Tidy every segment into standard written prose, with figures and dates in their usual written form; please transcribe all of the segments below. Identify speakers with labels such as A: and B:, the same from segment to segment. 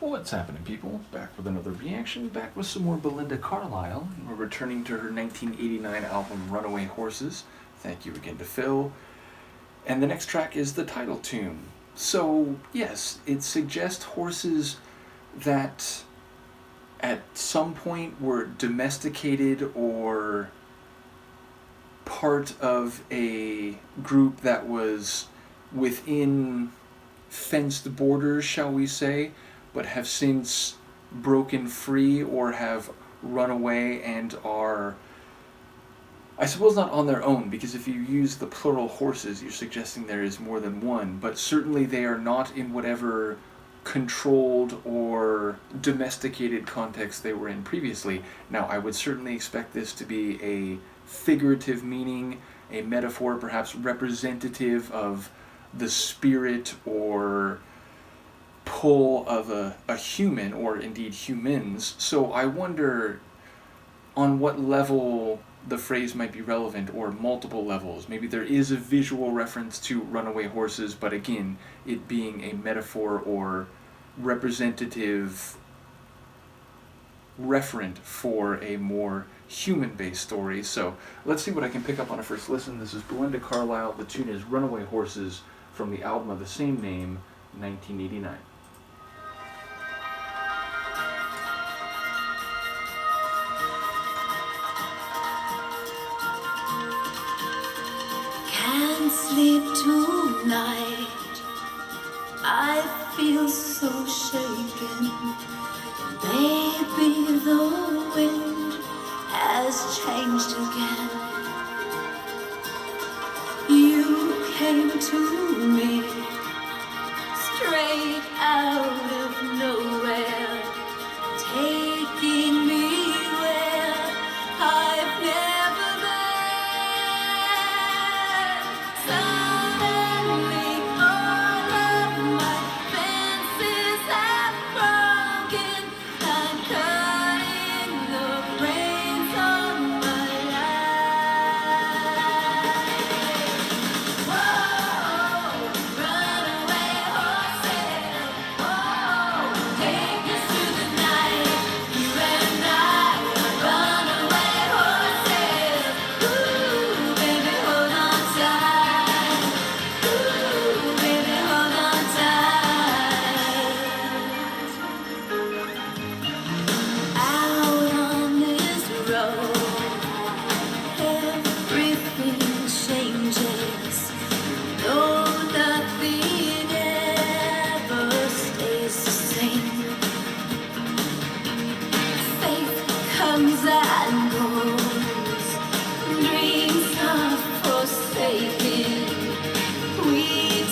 A: What's happening, people? Back with another reaction, back with some more Belinda Carlisle. We're returning to her 1989 album Runaway Horses. Thank you again to Phil. And the next track is the title tune. So, yes, it suggests horses that at some point were domesticated or part of a group that was within fenced borders, shall we say, but have since broken free or have run away and are, I suppose, not on their own, because if you use the plural horses, you're suggesting there is more than one, but certainly they are not in whatever controlled or domesticated context they were in previously. Now, I would certainly expect this to be a figurative meaning, a metaphor perhaps representative of the spirit or pull of a human, or indeed humans. So I wonder on what level the phrase might be relevant, or multiple levels. Maybe there is a visual reference to runaway horses, but again, it being a metaphor or representative referent for a more human-based story. So let's see what I can pick up on a first listen. This is Belinda Carlisle. The tune is Runaway Horses from the album of the same name, 1989.
B: Can't sleep tonight, I feel so shaken. Maybe the wind has changed again. You came to me straight out of nowhere, taking me where I've never been. Suddenly all of my fences have broken. I'm cutting the reins on my life. Whoa, runaway horses. Whoa, take us through the night. You and I are runaway horses. Ooh, baby, hold on tight. Ooh, baby, hold on tight. Out on this road, everything changes. No, nothing ever stays the same. Faith comes and goes, dreams are forsaken. We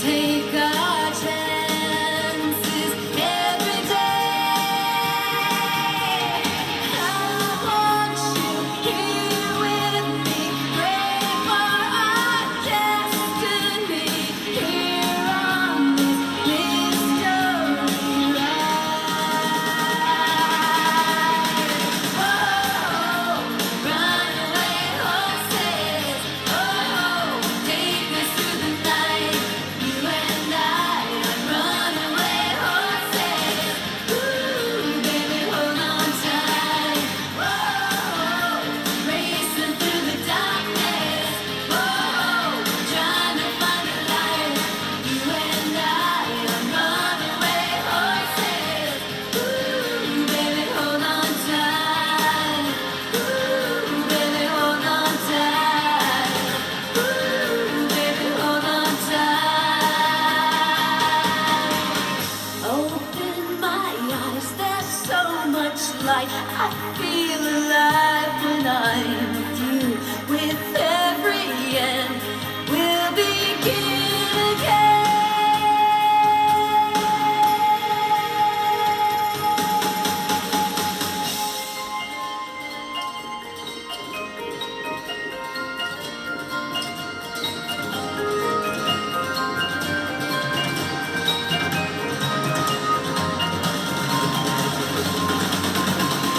B: take our chances every day. I want you here with me, pray for our destiny, here on this mystery ride. Whoa, runaway horses. Oh, take us through the night. You and I are runaway horses. Ooh, baby, hold on tight. Whoa, racing through the darkness. Whoa, trying to find a light. You and I are runaway horses. Ooh, baby, hold on tight. Ooh, baby, hold on tight. Ooh, baby, hold on tight. Open my eyes, there's so much light. I feel alive when I'm with you. With every end, we'll begin again.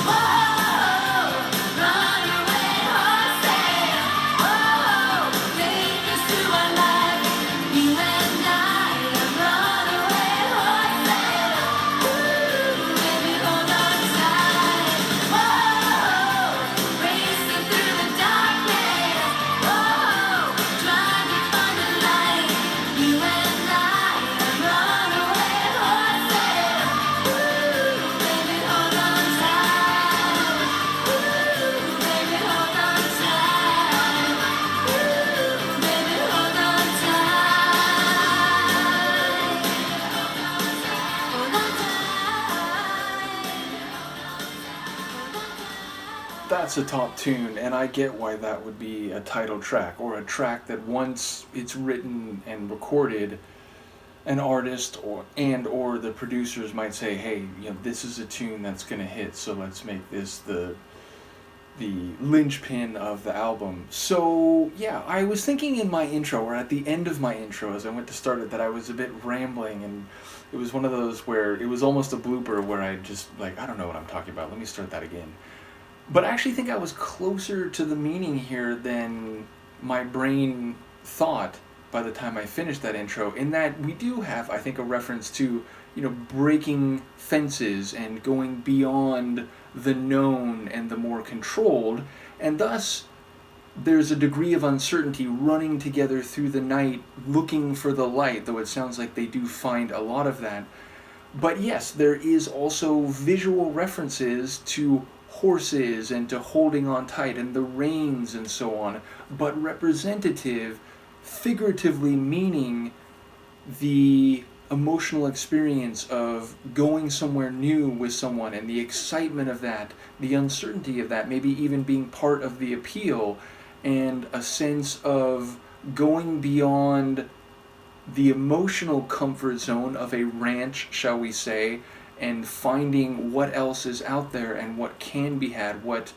B: Whoa, runaway
A: That's a top tune, and I get why that would be a title track, or a track that once it's written and recorded, an artist or the producers might say, hey, this is a tune that's gonna hit, so let's make this the linchpin of the album. So yeah, I was thinking in my intro, or at the end of my intro as I went to start it, that I was a bit rambling, and it was one of those where it was almost a blooper where I just I don't know what I'm talking about, let me start that again. But I actually think I was closer to the meaning here than my brain thought by the time I finished that intro, in that we do have, I think, a reference to, breaking fences and going beyond the known and the more controlled, and thus there's a degree of uncertainty running together through the night looking for the light, though it sounds like they do find a lot of that. But yes, there is also visual references to horses and to holding on tight and the reins and so on, but representative, figuratively meaning the emotional experience of going somewhere new with someone and the excitement of that, the uncertainty of that, maybe even being part of the appeal, and a sense of going beyond the emotional comfort zone of a ranch, shall we say, and finding what else is out there and what can be had, what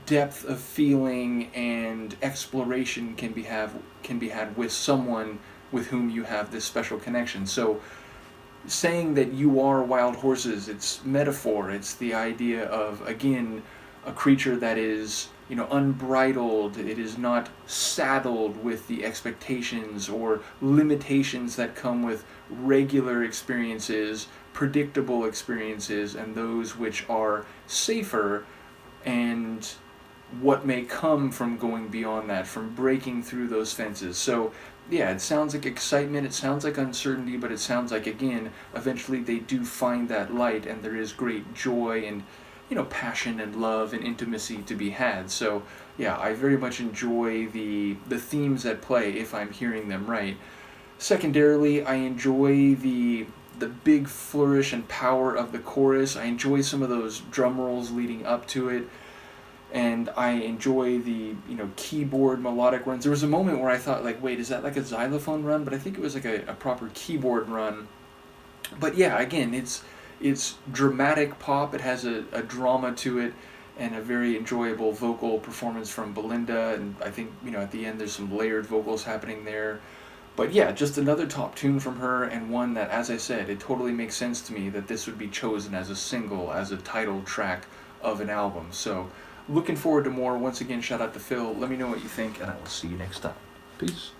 A: depth of feeling and exploration can be had with someone with whom you have this special connection. So saying that you are wild horses, it's metaphor, it's the idea of, again, a creature that is, unbridled, it is not saddled with the expectations or limitations that come with regular experiences, predictable experiences, and those which are safer, and what may come from going beyond that, from breaking through those fences. So yeah, it sounds like excitement, it sounds like uncertainty, but it sounds like, again, eventually they do find that light, and there is great joy and passion and love and intimacy to be had. So yeah, I very much enjoy the themes at play if I'm hearing them right. Secondarily, I enjoy the big flourish and power of the chorus. I enjoy some of those drum rolls leading up to it, and I enjoy the keyboard melodic runs. There was a moment where I thought, wait, is that like a xylophone run? But I think it was like a proper keyboard run. But yeah, again, it's dramatic pop. It has a drama to it, and a very enjoyable vocal performance from Belinda, and I think at the end there's some layered vocals happening there. But yeah, just another top tune from her, and one that, as I said, it totally makes sense to me that this would be chosen as a single, as a title track of an album. So looking forward to more. Once again, shout out to Phil. Let me know what you think, and I will see you next time. Peace.